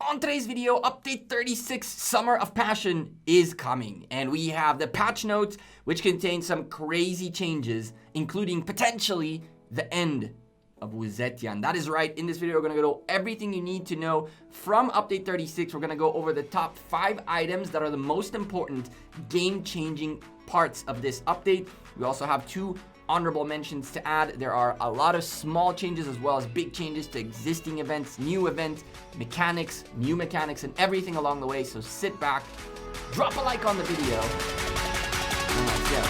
On today's video, update 36 Summer of Passion is coming, and we have the patch notes, which contain some crazy changes, including potentially the end of Wuzetyan. That is right. In this video, we're going to go over everything you need to know from update 36. We're going to go over the top 5 items that are the most important game-changing parts of this update. We also have 2 honorable mentions to add. There are a lot of small changes as well as big changes to existing events, new events, mechanics, new mechanics, and everything along the way. So sit back, drop a like on the video, and let's go.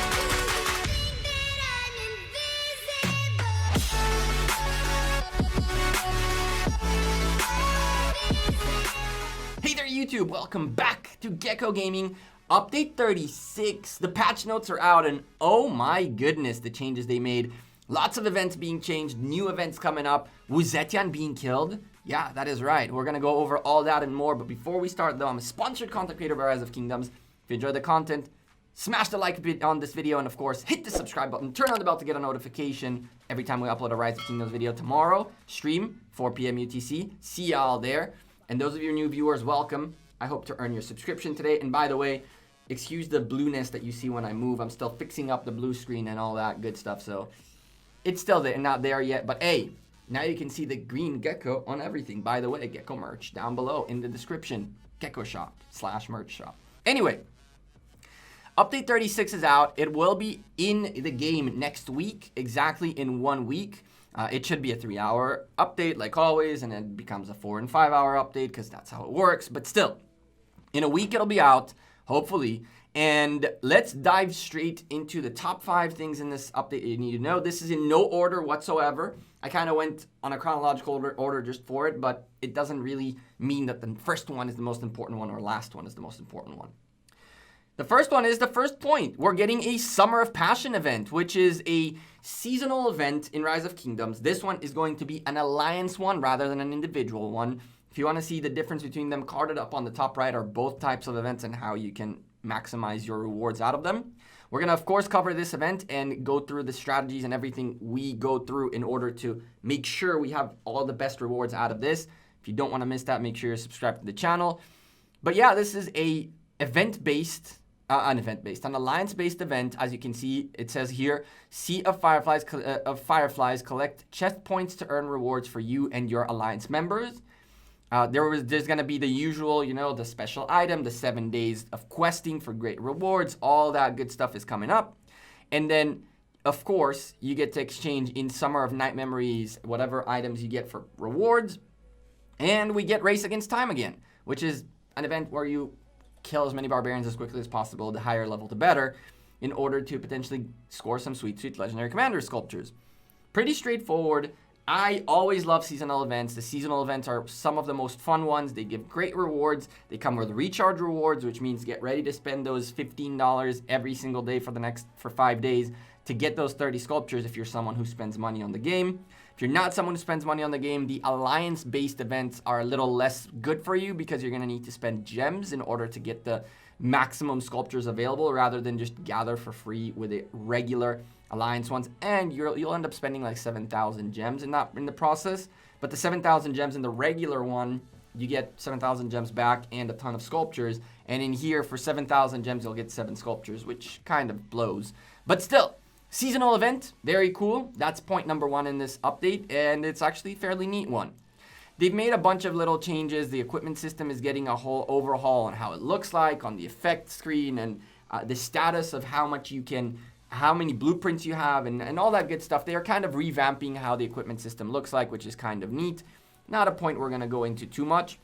Hey there YouTube, welcome back to Gekko Gaming. Update 36, the patch notes are out, and oh my goodness, the changes they made. Lots of events being changed, new events coming up, Wuzetyan being killed. Yeah, that is right. We're going to go over all that and more, but before we start though, I'm a sponsored content creator by Rise of Kingdoms. If you enjoy the content, smash the like button on this video, and of course, hit the subscribe button, turn on the bell to get a notification every time we upload a Rise of Kingdoms video. Tomorrow, stream, 4 p.m. UTC. See y'all there. And those of you new viewers, welcome. I hope to earn your subscription today. And by the way, excuse the blueness that you see when I move. I'm still fixing up the blue screen and all that good stuff. So it's still there, not there yet. But hey, now you can see the green Gekko on everything. By the way, Gekko merch down below in the description. Gekko shop / merch shop. Anyway, update 36 is out. It will be in the game next week, exactly in 1 week. It should be a 3-hour update like always, and it becomes a 4 and 5 hour update because that's how it works. But still, in a week it'll be out, hopefully. And let's dive straight into the top 5 things in this update you need to know. This is in no order whatsoever. I kind of went on a chronological order just for it, but it doesn't really mean that the first one is the most important one or last one is the most important one. The first one is the first point. We're getting a Summer of Passion event, which is a seasonal event in Rise of Kingdoms. This one is going to be an alliance one rather than an individual one. If you want to see the difference between them, carded up on the top right are both types of events and how you can maximize your rewards out of them. We're going to, of course, cover this event and go through the strategies and everything we go through in order to make sure we have all the best rewards out of this. If you don't want to miss that, make sure you're subscribed to the channel. But yeah, this is a an alliance-based event. As you can see, it says here, Sea of Fireflies collect chest points to earn rewards for you and your alliance members. There's going to be the usual, the special item, the 7 days of questing for great rewards. All that good stuff is coming up. And then, of course, you get to exchange in Summer of Night Memories, whatever items you get for rewards. And we get Race Against Time again, which is an event where you kill as many barbarians as quickly as possible, the higher level the better, in order to potentially score some sweet legendary commander sculptures. Pretty straightforward. I always love seasonal events. The seasonal events are some of the most fun ones. They give great rewards. They come with recharge rewards, which means get ready to spend those $15 every single day for 5 days to get those 30 sculptures if you're someone who spends money on the game. If you're not someone who spends money on the game, the alliance-based events are a little less good for you because you're going to need to spend gems in order to get the maximum sculptures available rather than just gather for free with the regular alliance ones. And you'll end up spending like 7,000 gems in the process. But the 7,000 gems in the regular one, you get 7,000 gems back and a ton of sculptures. And in here, for 7,000 gems, you'll get 7 sculptures, which kind of blows. But still, seasonal event, very cool. That's point number 1 in this update, and it's actually a fairly neat one. They've made a bunch of little changes. The equipment system is getting a whole overhaul on how it looks like on the effect screen and the status of how many blueprints you have and all that good stuff. They are kind of revamping how the equipment system looks like, which is kind of neat. Not a point we're going to go into too much.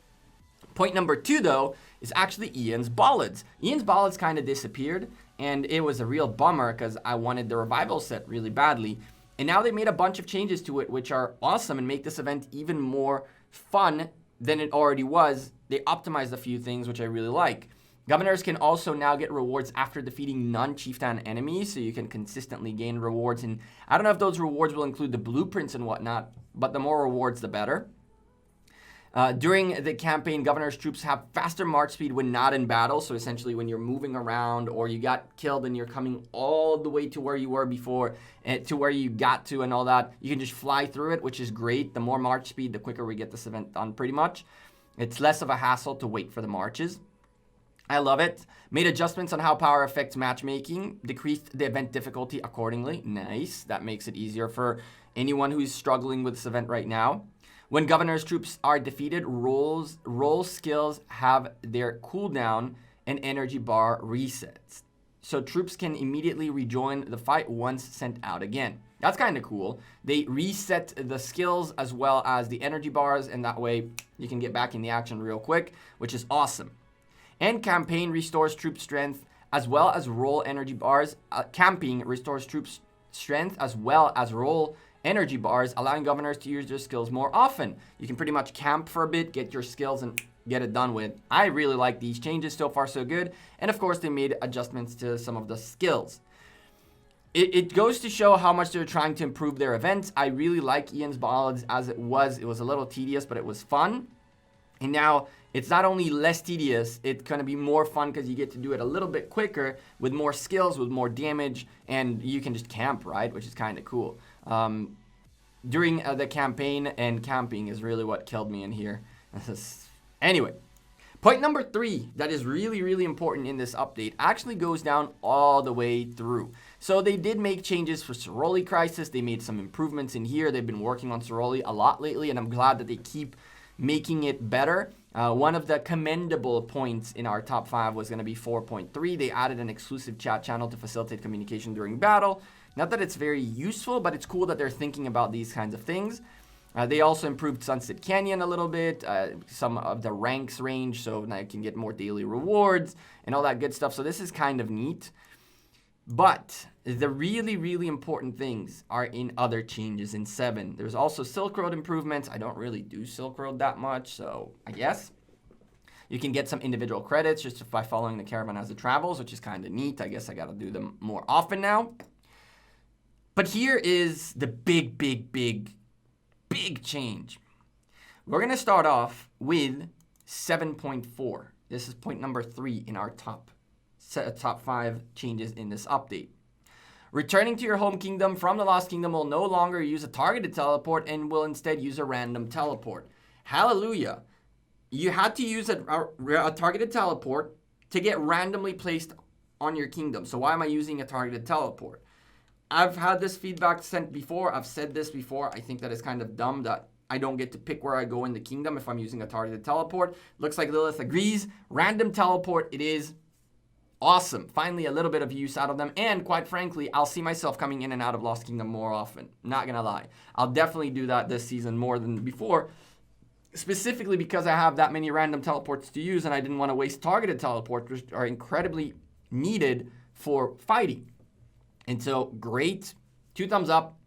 Point number 2, though, is actually Ian's Ballads. Ian's Ballads kind of disappeared, and it was a real bummer because I wanted the revival set really badly. And now they made a bunch of changes to it, which are awesome and make this event even more fun than it already was. They optimized a few things, which I really like. Governors can also now get rewards after defeating non-chieftain enemies, so you can consistently gain rewards. And I don't know if those rewards will include the blueprints and whatnot, but the more rewards, the better. During the campaign, Governor's troops have faster march speed when not in battle. So essentially when you're moving around or you got killed and you're coming all the way to where you were before, to where you got to and all that, you can just fly through it, which is great. The more march speed, the quicker we get this event done pretty much. It's less of a hassle to wait for the marches. I love it. Made adjustments on how power affects matchmaking. Decreased the event difficulty accordingly. Nice. That makes it easier for anyone who's struggling with this event right now. When Governor's troops are defeated, role skills have their cooldown and energy bar resets. So troops can immediately rejoin the fight once sent out again. That's kind of cool. They reset the skills as well as the energy bars, and that way you can get back in the action real quick, which is awesome. And campaign restores troop strength as well as roll energy bars. Camping restores troops strength as well as roll energy bars, allowing governors to use their skills more often. You can pretty much camp for a bit, get your skills, and get it done with. I really like these changes. So far, so good. And of course, they made adjustments to some of the skills. It goes to show how much they're trying to improve their events. I really like Ian's ballads as it was. It was a little tedious, but it was fun. And now it's not only less tedious, it's going to be more fun because you get to do it a little bit quicker with more skills, with more damage, and you can just camp, right? Which is kind of cool. During the campaign, and camping is really what killed me in here. Anyway, point number 3 that is really, really important in this update actually goes down all the way through. So they did make changes for Soroli Crisis. They made some improvements in here. They've been working on Soroli a lot lately, and I'm glad that they keep making it better. One of the commendable points in our top 5 was going to be 4.3. They added an exclusive chat channel to facilitate communication during battle. Not that it's very useful, but it's cool that they're thinking about these kinds of things. They also improved Sunset Canyon a little bit, some of the ranks range, so now you can get more daily rewards and all that good stuff. So this is kind of neat. But the really, really important things are in other changes in 7. There's also Silk Road improvements. I don't really do Silk Road that much, so I guess. You can get some individual credits just by following the caravan as it travels, which is kind of neat. I guess I got to do them more often now. But here is the big change. We're going to start off with 7.4. This is point number 3 in our top 5 changes in this update. Returning to your home kingdom from the Lost Kingdom will no longer use a targeted teleport and will instead use a random teleport. Hallelujah. You had to use a targeted teleport to get randomly placed on your kingdom. So why am I using a targeted teleport? I've had this feedback sent before. I've said this before. I think that is kind of dumb that I don't get to pick where I go in the kingdom if I'm using a targeted teleport. Looks like Lilith agrees. Random teleport it is. Awesome. Finally, a little bit of use out of them. And quite frankly, I'll see myself coming in and out of Lost Kingdom more often. Not going to lie. I'll definitely do that this season more than before. Specifically because I have that many random teleports to use and I didn't want to waste targeted teleports, which are incredibly needed for fighting. And so, great. 2 thumbs up.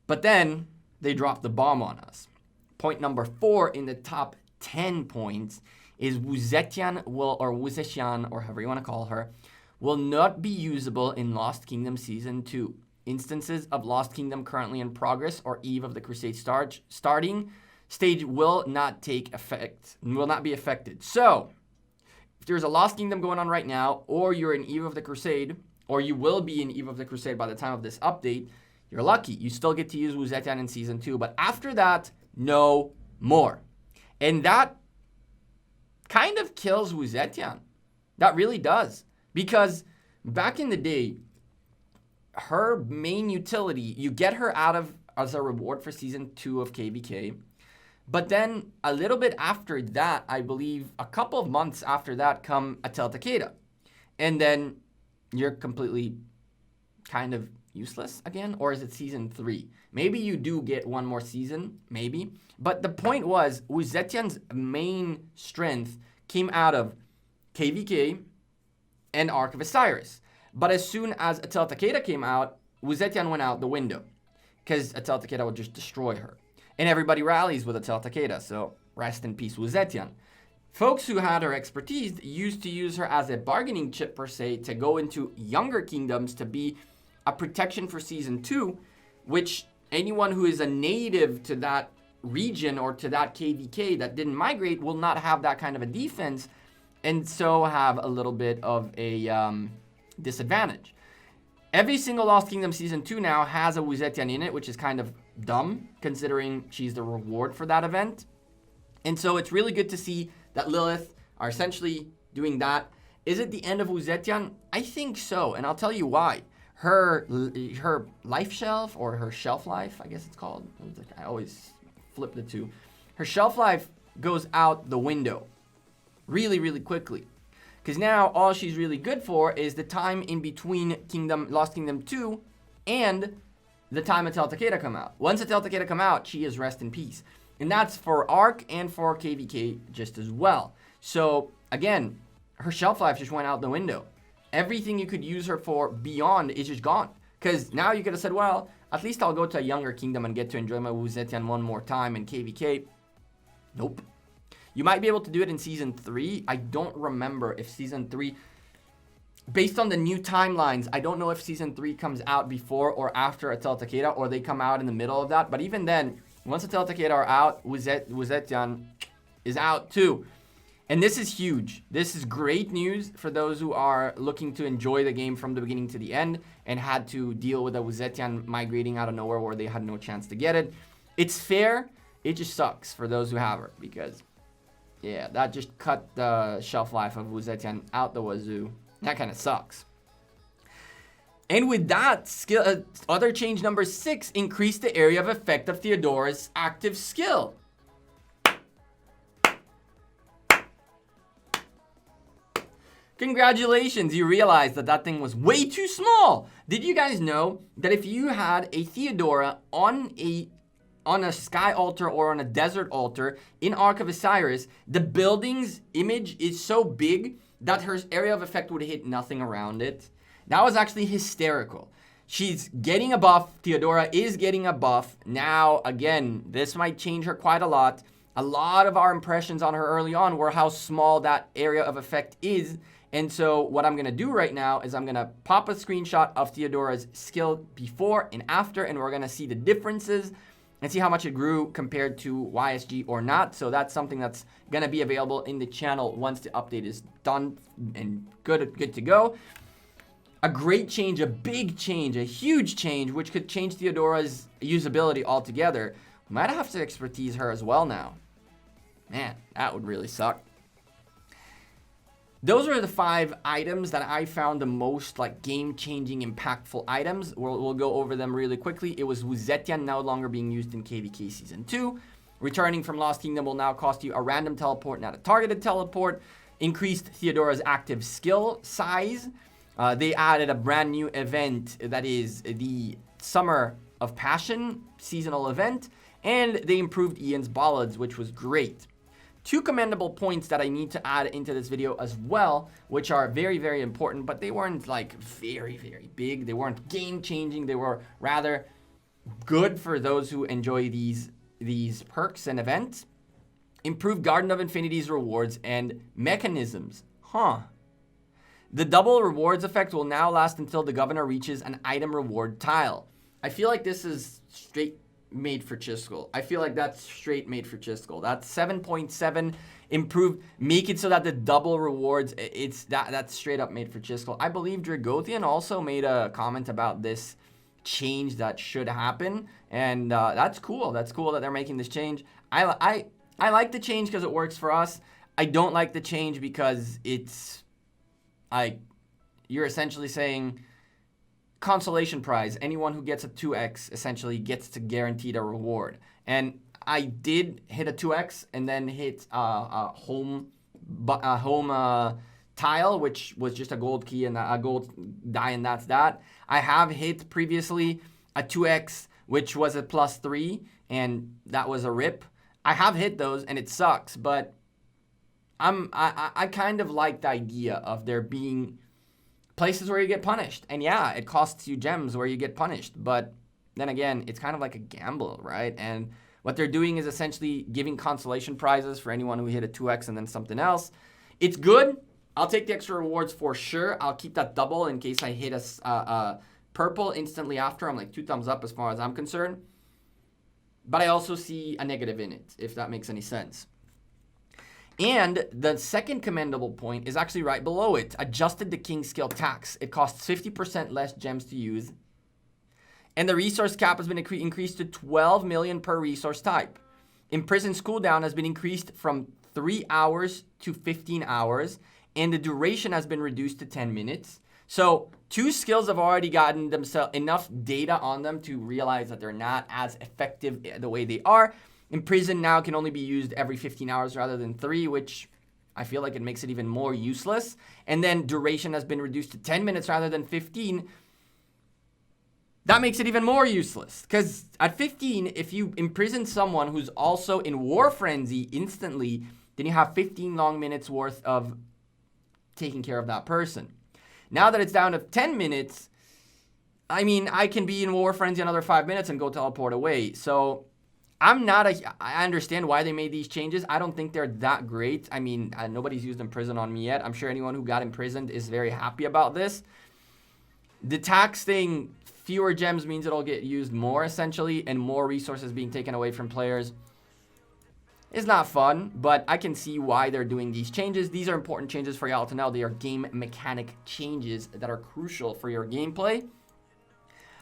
But then, they dropped the bomb on us. Point number 4 in the top 10 points is Wuzetian or however you want to call her, will not be usable in Lost Kingdom Season 2. Instances of Lost Kingdom currently in progress or Eve of the Crusade starting stage will not be affected. So, if there's a Lost Kingdom going on right now, or you're in Eve of the Crusade, or you will be in Eve of the Crusade by the time of this update, you're lucky. You still get to use Wuzetian in Season 2, but after that, no more. And that kind of kills Wuzetian. That really does. Because back in the day, her main utility, you get her out of as a reward for Season 2 of KVK. But then a little bit after that, I believe a couple of months after that, come Atel Takeda. And then you're completely kind of useless again, or is it Season 3? Maybe you do get one more season, maybe. But the point was, Wuzetian's main strength came out of KVK and Ark of Osiris. But as soon as Atel Takeda came out, Wuzetian went out the window. Because Atel Takeda would just destroy her. And everybody rallies with Atel Takeda, so rest in peace Wuzetian. Folks who had her expertise used to use her as a bargaining chip, per se, to go into younger kingdoms to be a protection for Season 2, which anyone who is a native to that region or to that KVK that didn't migrate will not have that kind of a defense, and so have a little bit of a disadvantage. Every single Lost Kingdom Season 2 now has a Wuzetian in it, which is kind of dumb, considering she's the reward for that event. And so it's really good to see that Lilith are essentially doing that. Is it the end of Uzetian? I think so, and I'll tell you why. Her life shelf, or her shelf life, I guess it's called. I always flip the two. Her shelf life goes out the window really, really quickly. Because now all she's really good for is the time in between Lost Kingdom 2 and the time until Takeda come out. Once until Takeda come out, she is rest in peace. And that's for ARC and for KVK just as well. So again, her shelf life just went out the window. Everything you could use her for beyond is just gone. Because now you could have said, well, at least I'll go to a younger kingdom and get to enjoy my Wu Zetian one more time in KVK. Nope. You might be able to do it in Season 3. I don't remember if Season 3... Based on the new timelines, I don't know if Season 3 comes out before or after Atel Takeda, or they come out in the middle of that. But even then, once Atel Takeda are out, Wu Zetian is out too. And this is huge. This is great news for those who are looking to enjoy the game from the beginning to the end and had to deal with a Wu Zetian migrating out of nowhere where they had no chance to get it. It's fair. It just sucks for those who have her because, yeah, that just cut the shelf life of Wu Zetian out the wazoo. That kind of sucks. And with that, other change number 6, increase the area of effect of Theodora's active skill. Congratulations, you realized that thing was way too small. Did you guys know that if you had a Theodora on a sky altar or on a desert altar in Ark of Osiris, the building's image is so big that her area of effect would hit nothing around it? That was actually hysterical. She's getting a buff. Theodora is getting a buff. Now, again, this might change her quite a lot. A lot of our impressions on her early on were how small that area of effect is. And so what I'm going to do right now is I'm going to pop a screenshot of Theodora's skill before and after, and we're going to see the differences and see how much it grew compared to YSG or not. So that's something that's going to be available in the channel once the update is done and good to go. A great change, a big change, a huge change, which could change Theodora's usability altogether. We might have to expertise her as well now. Man, that would really suck. Those are the 5 items that I found the most like game-changing, impactful items. We'll go over them really quickly. It was Wu Zetian no longer being used in KVK Season 2. Returning from Lost Kingdom will now cost you a random teleport, not a targeted teleport. Increased Theodora's active skill size. They added a brand new event that is the Summer of Passion seasonal event. And they improved Ian's ballads, which was great. 2 commendable points that I need to add into this video as well, which are very, very important, but they weren't like very, very big. They weren't game-changing. They were rather good for those who enjoy these perks and events. Improved Garden of Infinity's rewards and mechanisms. The double rewards effect will now last until the governor reaches an item reward tile. I feel like this is straight made for Chiskel. I feel like that's straight made for Chiskel. That's 7.7 improved. Make it so that the double rewards, that's straight up made for Chiskel. I believe Dragothian also made a comment about this change that should happen, and that's cool. That's cool that they're making this change. I like the change because it works for us. I don't like the change because it's like you're essentially saying consolation prize. Anyone who gets a 2x essentially gets to guaranteed a reward. And I did hit a 2x and then hit a home tile, which was just a gold key and a gold die, and that's that. I have hit previously a 2x, which was a +3, and that was a rip. I have hit those, and it sucks, but I kind of like the idea of there being places where you get punished. And yeah, it costs you gems where you get punished. But then again, it's kind of like a gamble, right? And what they're doing is essentially giving consolation prizes for anyone who hit a 2x and then something else. It's good. I'll take the extra rewards for sure. I'll keep that double in case I hit a purple instantly after. I'm like 2 thumbs up as far as I'm concerned. But I also see a negative in it, if that makes any sense. And the second commendable point is actually right below it. Adjusted the king skill tax. It costs 50% less gems to use. And the resource cap has been increased to 12 million per resource type. imprison's cooldown has been increased from 3 hours to 15 hours, and the duration has been reduced to 10 minutes. So 2 skills have already gotten themselves enough data on them to realize that they're not as effective the way they are. Imprison now can only be used every 15 hours rather than 3, which I feel like it makes it even more useless. And then duration has been reduced to 10 minutes rather than 15. That makes it even more useless. Because at 15, if you imprison someone who's also in War Frenzy instantly, then you have 15 long minutes worth of taking care of that person. Now that it's down to 10 minutes, I mean, I can be in War Frenzy another 5 minutes and go teleport away. So I understand why they made these changes. I don't think they're that great. I mean, nobody's used Imprison on me yet. I'm sure anyone who got imprisoned is very happy about this. The tax thing, fewer gems means it'll get used more essentially, and more resources being taken away from players. It's not fun, but I can see why they're doing these changes. These are important changes for y'all to know. They are game mechanic changes that are crucial for your gameplay.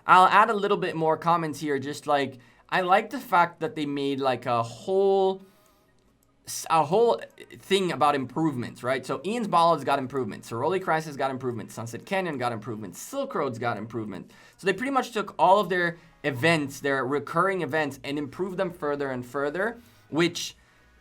I'll add a little bit more comments here. Just like, I like the fact that they made like a whole thing about improvements, right? So Ian's Ballad's got improvements. Ceroli Crisis got improvements. Sunset Canyon got improvements. Silk Road's got improvement. So they pretty much took all of their events, their recurring events, and improved them further and further, which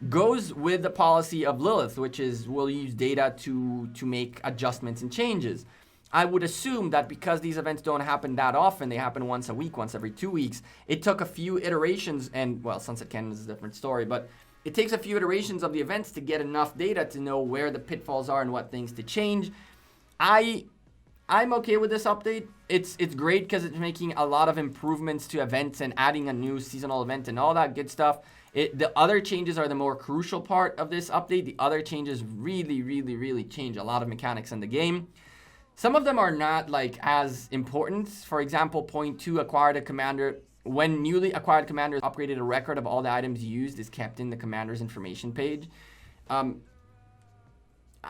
goes with the policy of Lilith, which is we'll use data to make adjustments and changes. I would assume that because these events don't happen that often, they happen once a week, once every 2 weeks, it took a few iterations, and well, Sunset Canyon is a different story, but it takes a few iterations of the events to get enough data to know where the pitfalls are and what things to change. I'm okay with this update. It's great because it's making a lot of improvements to events and adding a new seasonal event and all that good stuff. The other changes are the more crucial part of this update. The other changes really change a lot of mechanics in the game. Some of them are not like as important. For example, point 2, acquired a commander. When newly acquired commander is upgraded, a record of all the items used is kept in the commander's information page.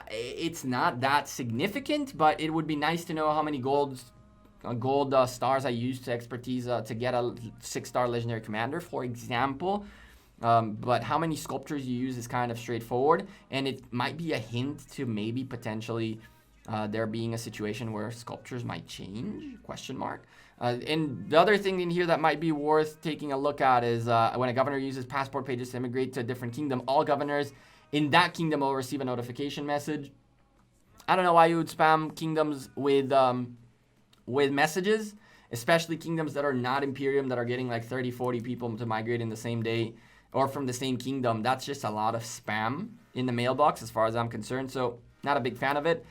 It's not that significant, but it would be nice to know how many gold stars I used to expertise to get a 6-star legendary commander, for example. But how many sculptures you use is kind of straightforward, and it might be a hint to maybe potentially there being a situation where sculptures might change, question mark. And the other thing in here that might be worth taking a look at is when a governor uses passport pages to immigrate to a different kingdom, all governors in that kingdom will receive a notification message. I don't know why you would spam kingdoms with messages, especially kingdoms that are not Imperium, that are getting like 30, 40 people to migrate in the same day or from the same kingdom. That's just a lot of spam in the mailbox as far as I'm concerned, so not a big fan of it.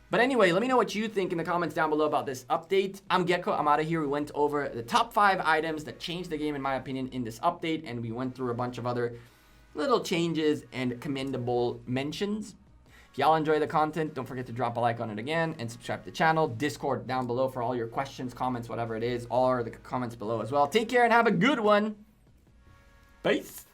But anyway, let me know what you think in the comments down below about this update. I'm Gekko. I'm out of here. We went over the top 5 items that changed the game, in my opinion, in this update, and we went through a bunch of other little changes and commendable mentions. If y'all enjoy the content, don't forget to drop a like on it again and subscribe to the channel. Discord down below for all your questions, comments, whatever it is. All are the comments below as well. Take care and have a good one. Peace.